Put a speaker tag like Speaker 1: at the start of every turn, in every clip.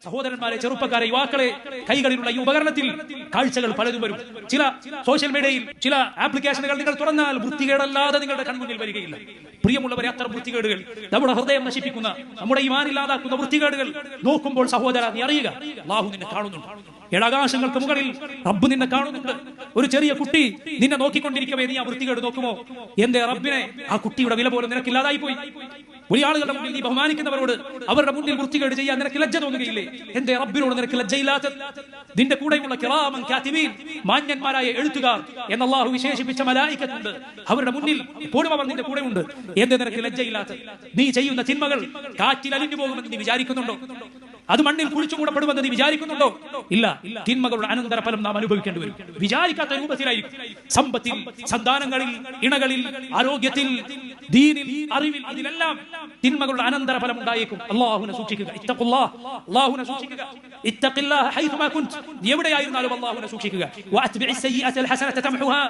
Speaker 1: സഹോദരന്മാരെ, ചെറുപ്പക്കാരെ, യുവാക്കളെ, കൈകളിലുള്ള ഈ ഉപകരണത്തിൽ കാഴ്ചകൾ പലതും വരും. ചില സോഷ്യൽ മീഡിയയിൽ ചില ആപ്ലിക്കേഷനുകൾ നിങ്ങൾ തുറന്നാൽ വൃത്തികേടല്ലാതെ നിങ്ങളുടെ കൺമുന്നിൽ വരികയില്ല. പ്രിയമുള്ളവരെ, അത്തരം വൃത്തികേടുകൾ നമ്മുടെ ഹൃദയം നശിപ്പിക്കുന്ന, നമ്മുടെ ഈമാൻ ഇല്ലാതാക്കുന്ന വൃത്തികേടുകൾ നോക്കുമ്പോൾ സഹോദര, നീ അറിയുക, അല്ലാഹു നിന്നെ കാണുന്നുണ്ട്. ഏഴാകാശങ്ങൾക്ക് മുകളിൽ റബ്ബ് നിന്നെ കാണുന്നുണ്ട്. ഒരു ചെറിയ കുട്ടി നിന്നെ നോക്കിക്കൊണ്ടിരിക്കവേ നീ ആ വൃത്തികേട് നോക്കുമോ? എന്റെ റബ്ബിനെ, ആ കുട്ടിയുടെ വില പോലും നിനക്കില്ലാതായി പോയി. വലിയ ആളുകളുടെ മുന്നിൽ നീ ബഹുമാനിക്കുന്നവരോട് അവരുടെ മുന്നിൽ വൃത്തികേട് ചെയ്യാൻ നിനക്ക് ലജ്ജ തോന്നുകയില്ലേ? എന്റെ റബ്ബിനോട് നിനക്ക് ലജ്ജയില്ലാത്ത നിന്റെ കൂടെയുള്ള കിറാമൻ കാതിബീൻ, മാന്യന്മാരായ എഴുത്തുകാർ എന്ന് അല്ലാഹു വിശേഷിപ്പിച്ച മലായികത്തുണ്ട്. അവരുടെ മുന്നിൽ എപ്പോഴും അവർ നിന്റെ കൂടെ ഉണ്ട്. എന്റെ നിനക്ക് ലജ്ജയില്ലാത്ത നീ ചെയ്യുന്ന തിന്മകൾ കാറ്റിൽ അലിഞ്ഞു പോകുമെന്ന് നീ വിചാരിക്കുന്നുണ്ടോ? അത് മണ്ണിൽ കുഴിച്ചു കൂടപ്പെടുമെന്ന് നീ വിചാരിക്കുന്നുണ്ടോ? ഇല്ല. തിന്മകളുടെ അനന്തരഫലം നാം അനുഭവിക്കേണ്ടി വരും. വിചാരിക്കാത്ത രൂപത്തിലായിരിക്കും. സമ്പത്തിൽ, സന്താനങ്ങളിൽ, ഇണകളിൽ, ആരോഗ്യത്തിൽ, ദീനിൽ, അറിവിൽ, ഇതിലെല്ലാം തിന്മകളുടെ അനന്തരഫലം ഉണ്ടായേക്കും. അല്ലാഹുവിനെ സൂക്ഷിക്കുക. ഇത്തഖുല്ലാഹ്, അല്ലാഹുവിനെ സൂക്ഷിക്കുക. ഇത്തഖില്ലാഹ ഹൈതുമാ കുൻത്, എവിടെയായിരുന്നാലും അല്ലാഹുവിനെ സൂക്ഷിക്കുക. വഅത്ബിഇസ് സയ്യിഅത്തൽ ഹസനത തംഹുഹാ,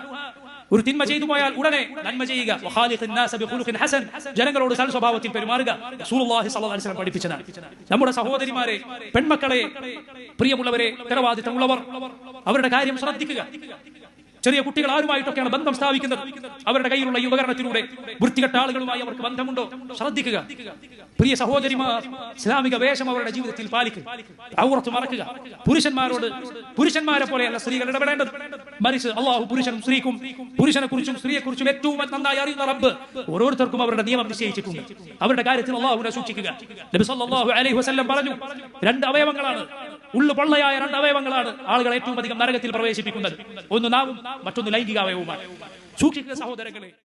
Speaker 1: ഒരു തിന്മ ചെയ്തു പോയാൽ ഉടനെ നന്മ ചെയ്യുക. വഖാലിഖിൻ നാസ ബിഖുലുഖിൻ ഹസൻ, ജനങ്ങളോട് സൽസ്വഭാവത്തിൽ പെരുമാറുക. റസൂലുള്ളാഹി സ്വല്ലല്ലാഹു അലൈഹി വസല്ലം പഠിപ്പിച്ചതാണ്. നമ്മുടെ സഹോദരിമാരെ, പെൺമക്കളെ, പ്രിയമുള്ളവരെ, ഉത്തരവാദിത്തമുള്ളവർ, അവരുടെ കാര്യം ശ്രദ്ധിക്കുക. ചെറിയ കുട്ടികൾ ആരുമായിട്ടൊക്കെയാണ് ബന്ധം സ്ഥാപിക്കുന്നത്? അവരുടെ കയ്യിലുള്ള ഈ ഉപകരണത്തിലൂടെ വൃത്തികെട്ട ആളുകളുമായി അവർക്ക് ബന്ധമുണ്ടോ? ശ്രദ്ധിക്കുക. പ്രിയ സഹോദരിമാർ, ഇസ്ലാമിക വേഷം അവരുടെ ജീവിതത്തിൽ പാലിക്കുക. ഔറത്ത് മറക്കുക. പുരുഷന്മാരോട് പുരുഷന്മാരെ പോലെയല്ല സ്ത്രീകൾ ഇടപെടേണ്ടത്. മറിച്ച് അല്ലാഹു പുരുഷനും സ്ത്രീക്കും, പുരുഷനെ കുറിച്ചും സ്ത്രീയെ കുറിച്ചും ഏറ്റവും നന്നായി അറിയുന്ന റബ്ബ് ഓരോരുത്തർക്കും അവരുടെ നിയമം നിശ്ചയിച്ചിട്ടുണ്ട്. അവരുടെ കാര്യത്തിൽ അല്ലാഹുവിനെ സൂക്ഷിക്കുക. നബി സല്ലല്ലാഹു അലൈഹി വസല്ലം പറഞ്ഞു, രണ്ട് അവയവങ്ങളാണ്, ഉള്ളു പൊള്ളയായ രണ്ട് അവയവങ്ങളാണ് ആളുകളെ ഏറ്റവും അധികം നരകത്തിൽ പ്രവേശിപ്പിക്കുന്നത്. ഒന്ന് നാവും, മറ്റൊന്ന് ലൈംഗിക അവയവുമാണ്. സൂക്ഷിക്കുക സഹോദരങ്ങളെ.